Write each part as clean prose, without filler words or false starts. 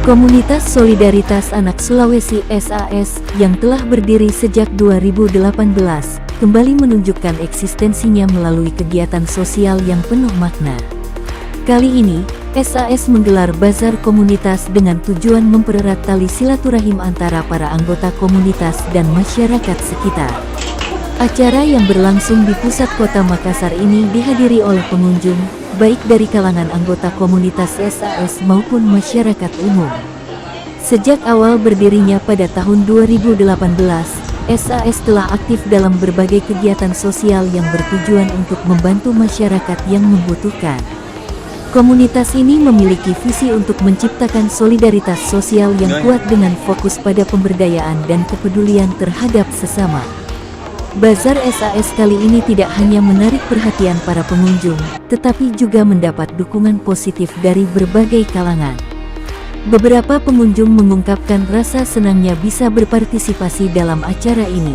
Komunitas Solidaritas Anak Sulawesi SAS yang telah berdiri sejak 2018 kembali menunjukkan eksistensinya melalui kegiatan sosial yang penuh makna. Kali ini, SAS menggelar bazar komunitas dengan tujuan mempererat tali silaturahim antara para anggota komunitas dan masyarakat sekitar. Acara yang berlangsung di pusat kota Makassar ini dihadiri oleh pengunjung, baik dari kalangan anggota komunitas SAS maupun masyarakat umum. Sejak awal berdirinya pada tahun 2018, SAS telah aktif dalam berbagai kegiatan sosial yang bertujuan untuk membantu masyarakat yang membutuhkan. Komunitas ini memiliki visi untuk menciptakan solidaritas sosial yang kuat dengan fokus pada pemberdayaan dan kepedulian terhadap sesama. Bazar SAS kali ini tidak hanya menarik perhatian para pengunjung, tetapi juga mendapat dukungan positif dari berbagai kalangan. Beberapa pengunjung mengungkapkan rasa senangnya bisa berpartisipasi dalam acara ini.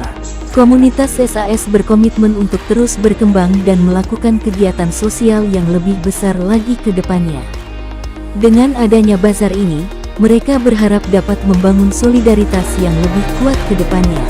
Komunitas SAS berkomitmen untuk terus berkembang dan melakukan kegiatan sosial yang lebih besar lagi ke depannya. Dengan adanya bazar ini, mereka berharap dapat membangun solidaritas yang lebih kuat ke depannya.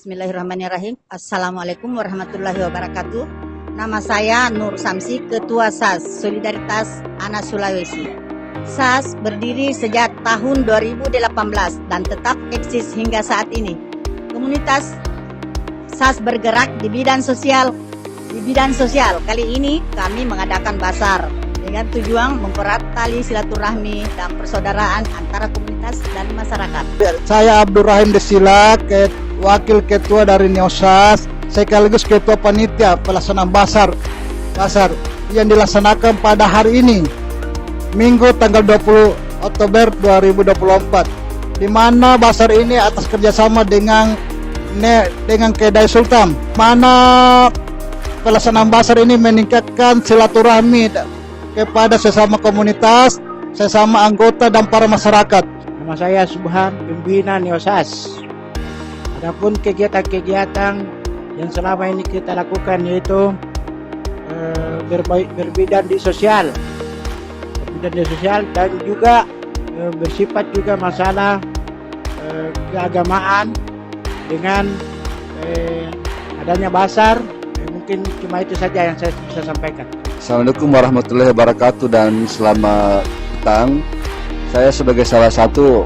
Bismillahirrahmanirrahim. Assalamualaikum warahmatullahi wabarakatuh. Nama saya Nur Samsi, Ketua SAS Solidaritas Anak Sulawesi. SAS berdiri sejak tahun 2018 dan tetap eksis hingga saat ini. Komunitas SAS bergerak di bidang sosial. Kali ini kami mengadakan bazar dengan tujuan mempererat tali silaturahmi dan persaudaraan antara komunitas dan masyarakat. Saya Abdurrahim Desila, Wakil Ketua dari Neosas, sekaligus Ketua Panitia pelaksanaan bazar yang dilaksanakan pada hari ini, Minggu tanggal 20 Oktober 2024, di mana bazar ini atas kerjasama dengan Kedai Sultan, mana pelaksanaan bazar ini meningkatkan silaturahmi kepada sesama komunitas, sesama anggota dan para masyarakat. Nama saya Subhan, pembina Neosas. Adapun kegiatan-kegiatan yang selama ini kita lakukan yaitu berbidang di sosial, dan juga bersifat juga masalah keagamaan dengan adanya bazar. Mungkin cuma itu saja yang saya bisa sampaikan. Assalamualaikum warahmatullahi wabarakatuh dan selamat petang. Saya sebagai salah satu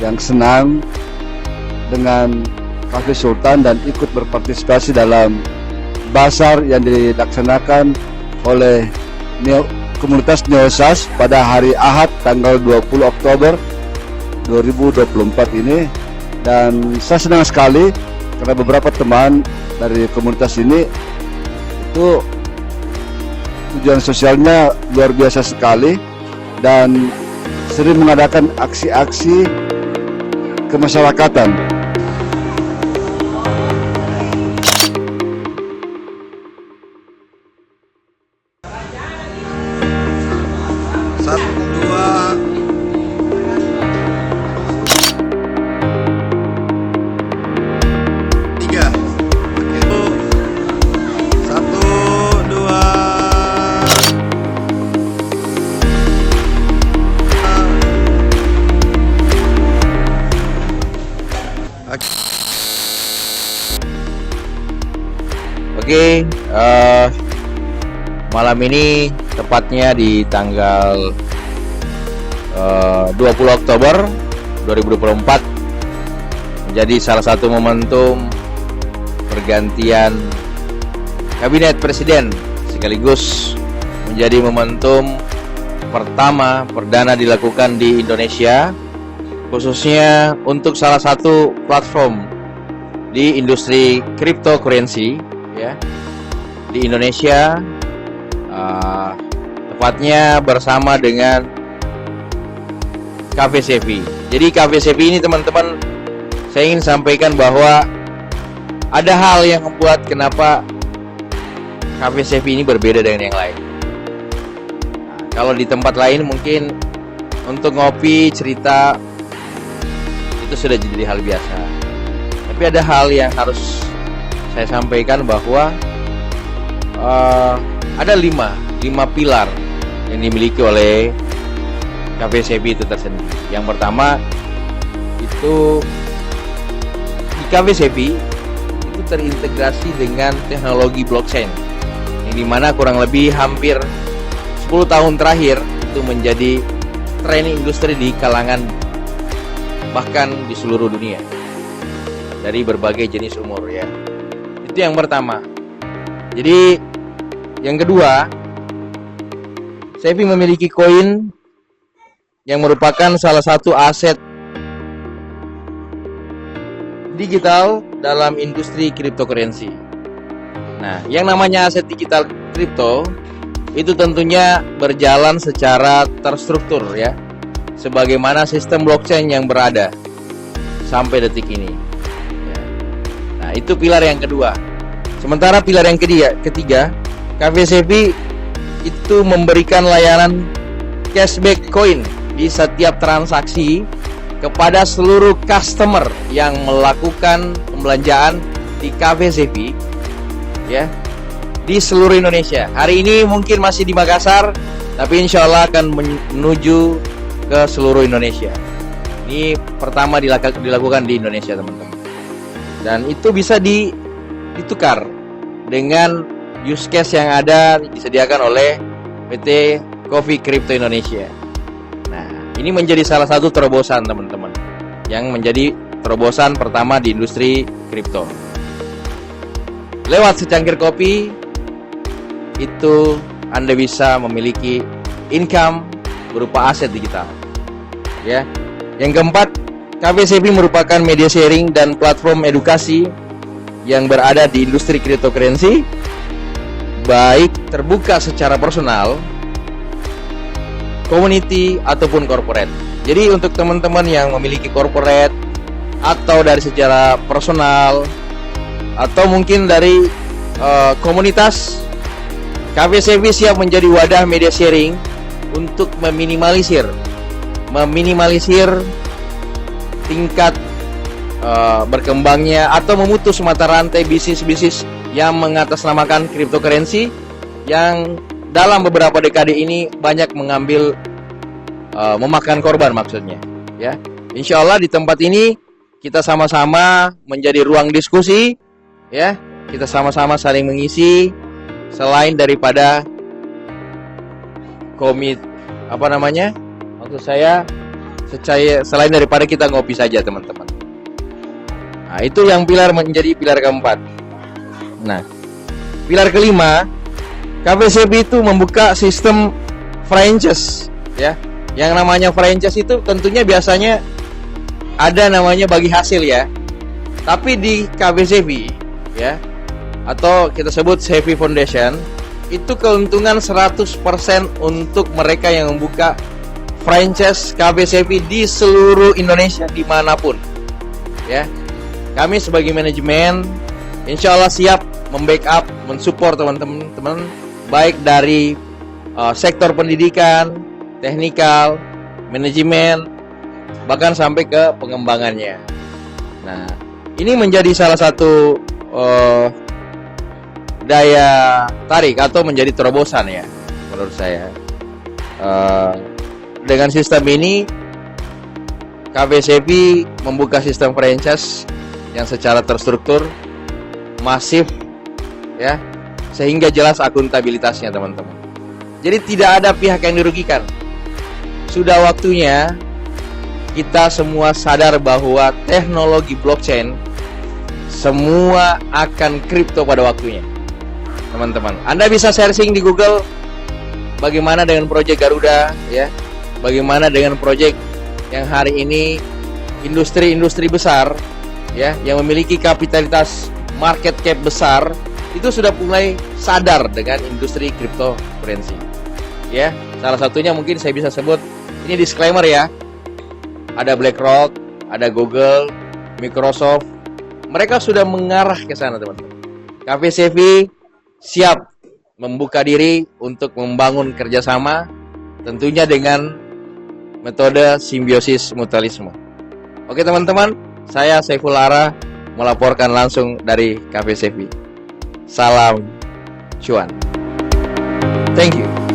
yang senang dengan Cafe Sultan dan ikut berpartisipasi dalam bazar yang dilaksanakan oleh komunitas Neosas pada hari Ahad tanggal 20 Oktober 2024 ini. Dan saya senang sekali karena beberapa teman dari komunitas ini itu tujuan sosialnya luar biasa sekali dan sering mengadakan aksi-aksi kemasyarakatan. Oke, malam ini tepatnya di tanggal 20 Oktober 2024 menjadi salah satu momentum pergantian Kabinet Presiden, sekaligus menjadi momentum pertama perdana dilakukan di Indonesia, khususnya untuk salah satu platform di industri cryptocurrency ya di Indonesia, tepatnya bersama dengan Cafe Sevi. Jadi Cafe Sevi ini teman-teman, saya ingin sampaikan bahwa ada hal yang membuat kenapa Cafe Sevi ini berbeda dengan yang lain. Nah, kalau di tempat lain mungkin untuk ngopi, cerita itu sudah jadi hal biasa. Tapi ada hal yang harus saya sampaikan bahwa ada lima pilar yang dimiliki oleh Cafe Sevi itu tersendiri. Yang pertama itu di Cafe Sevi itu terintegrasi dengan teknologi blockchain, yang dimana kurang lebih hampir 10 tahun terakhir itu menjadi tren industri di kalangan bahkan di seluruh dunia dari berbagai jenis umur ya. Itu yang pertama. Jadi yang kedua, Sevi memiliki koin yang merupakan salah satu aset digital dalam industri cryptocurrency. Nah, yang namanya aset digital kripto itu tentunya berjalan secara terstruktur ya, sebagaimana sistem blockchain yang berada sampai detik ini. Ya. Nah, itu pilar yang kedua. Sementara pilar yang ketiga, Cafe Sevi itu memberikan layanan cashback coin di setiap transaksi kepada seluruh customer yang melakukan pembelanjaan di Cafe Sevi ya, di seluruh Indonesia. Hari ini mungkin masih di Makassar, tapi insya Allah akan menuju ke seluruh Indonesia. Ini pertama dilakukan di Indonesia teman-teman, dan itu bisa ditukar dengan use case yang ada disediakan oleh PT Coffee Crypto Indonesia. Nah, ini menjadi salah satu terobosan teman-teman, yang menjadi terobosan pertama di industri kripto. Lewat secangkir kopi itu Anda bisa memiliki income berupa aset digital. Ya. Yang keempat, Cafe Sevi merupakan media sharing dan platform edukasi yang berada di industri cryptocurrency, baik terbuka secara personal, community ataupun corporate. Jadi untuk teman-teman yang memiliki corporate atau dari secara personal atau mungkin dari komunitas, Cafe Sevi siap menjadi wadah media sharing untuk meminimalisir tingkat berkembangnya atau memutus mata rantai bisnis-bisnis yang mengatasnamakan cryptocurrency yang dalam beberapa dekade ini banyak mengambil memakan korban maksudnya ya. Insya Allah di tempat ini kita sama-sama menjadi ruang diskusi ya, kita sama-sama saling mengisi selain daripada selain daripada kita ngopi saja teman-teman. Nah, itu yang menjadi pilar keempat. Nah, pilar kelima, Cafe Sevi itu membuka sistem franchise ya. Yang namanya franchise itu tentunya biasanya ada namanya bagi hasil ya. Tapi di Cafe Sevi ya, atau kita sebut Sevi Foundation, itu keuntungan 100% untuk mereka yang membuka franchise Cafe Sevi di seluruh Indonesia dimanapun ya. Kami sebagai manajemen insya Allah siap membackup, mensupport teman-teman baik dari sektor pendidikan, teknikal, manajemen, bahkan sampai ke pengembangannya. Nah, ini menjadi salah satu daya tarik atau menjadi terobosan ya menurut saya. Dengan sistem ini Cafe Sevi membuka sistem franchise yang secara terstruktur, masif ya, sehingga jelas akuntabilitasnya teman-teman. Jadi tidak ada pihak yang dirugikan. Sudah waktunya kita semua sadar bahwa teknologi blockchain semua akan kripto pada waktunya. Teman-teman, Anda bisa searching di Google bagaimana dengan proyek Garuda ya, bagaimana dengan proyek yang hari ini industri-industri besar ya, yang memiliki kapitalitas market cap besar itu sudah mulai sadar dengan industri cryptocurrency ya. Salah satunya mungkin saya bisa sebut, ini disclaimer ya, ada BlackRock, ada Google, Microsoft, mereka sudah mengarah ke sana teman-teman. Cafe Sevi siap membuka diri untuk membangun kerjasama, tentunya dengan metode simbiosis mutualisme. Oke teman-teman, saya Saiful Ara melaporkan langsung dari Cafe Sevi. Salam cuan. Thank you.